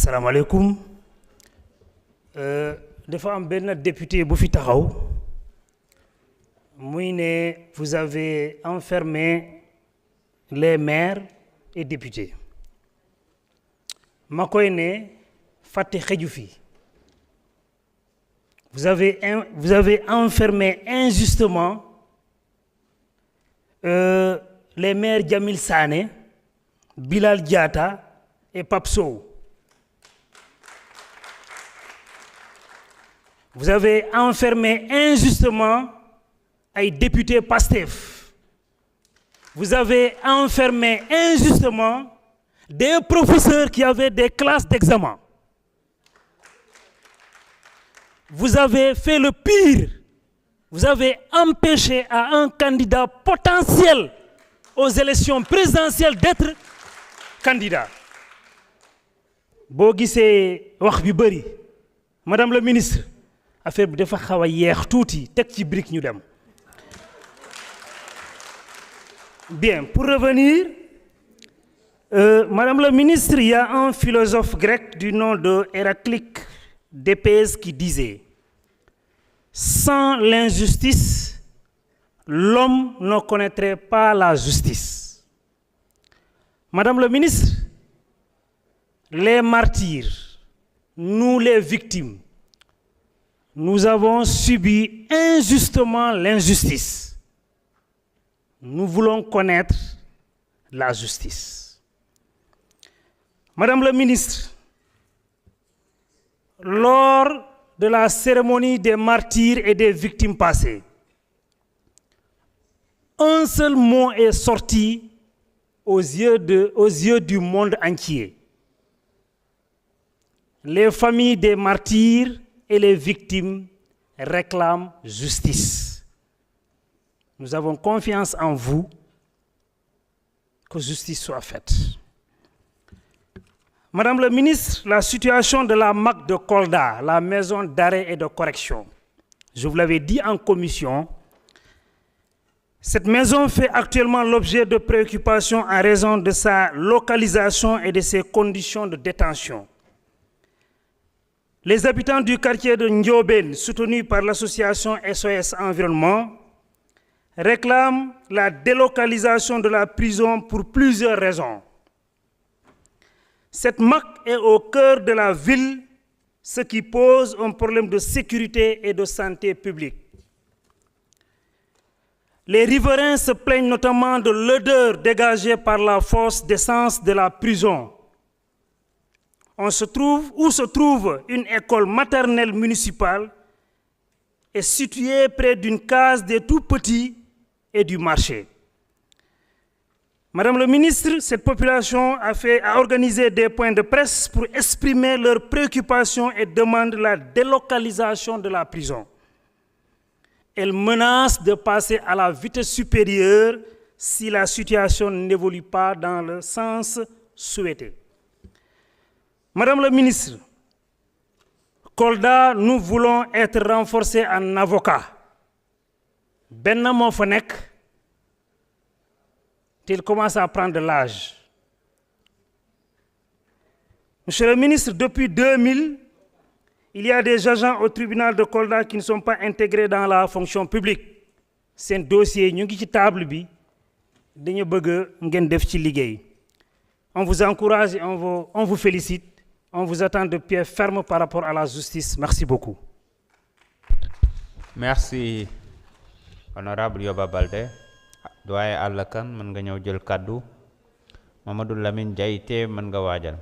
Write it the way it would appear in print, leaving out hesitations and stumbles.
Assalamu alaikum. Dafa am benn député bu fi taxaw muy ne vous avez enfermé les maires et députés. Ma koy ne fàtte xeju fi. Vous avez enfermé injustement les maires Djamil Sané, Bilal Diatta et Pape Sow. Vous avez enfermé injustement les députés Pastef. Vous avez enfermé injustement des professeurs qui avaient des classes d'examen. Vous avez fait le pire. Vous avez empêché à un candidat potentiel aux élections présidentielles d'être candidat. Bo gisee wax bi bari, Madame le ministre, affaire bi dafa xawa yeex touti tek ci brique ñu dem. Bien, pour revenir, Madame le ministre, il y a un philosophe grec du nom de Héraclite d'Éphèse qui disait: sans l'injustice, l'homme ne connaîtrait pas la justice. Madame le ministre, les martyrs, nous les victimes, nous avons subi injustement l'injustice. Nous voulons connaître la justice. Madame le ministre, lors de la cérémonie des martyrs et des victimes passées, un seul mot est sorti aux yeux du monde entier. Les familles des martyrs et les victimes réclament justice. Nous avons confiance en vous que justice soit faite. Madame le ministre, la situation de la MAC de Kolda, la maison d'arrêt et de correction, je vous l'avais dit en commission, cette maison fait actuellement l'objet de préoccupations en raison de sa localisation et de ses conditions de détention. Les habitants du quartier de Ndiobène, soutenus par l'association SOS Environnement, réclament la délocalisation de la prison pour plusieurs raisons. Cette MAC est au cœur de la ville, ce qui pose un problème de sécurité et de santé publique. Les riverains se plaignent notamment de l'odeur dégagée par la fosse d'essence de la prison. Où se trouve une école maternelle municipale est située près d'une case des tout-petits et du marché. Madame le ministre, cette population a organisé des points de presse pour exprimer leurs préoccupations et demande la délocalisation de la prison. Elle menace de passer à la vitesse supérieure si la situation n'évolue pas dans le sens souhaité. Madame le ministre, Kolda, nous voulons être renforcés en avocats. Benna moo fa nekk, il commence à prendre de l'âge. Monsieur le ministre, depuis 2000, il y a des agents au tribunal de Kolda qui ne sont pas intégrés dans la fonction publique. C'est un dossier, ñu ngi ci table bi, dañu bëgg ngeen def ci liggéey. On vous encourage et on vous félicite. On vous attend de pied ferme par rapport à la justice. Merci beaucoup. Merci, honorable Yoba Baldé. Doyen Alla Kane mën nga ñëw jël kaddu. Mamadou Lamine Diaité mën nga waajal.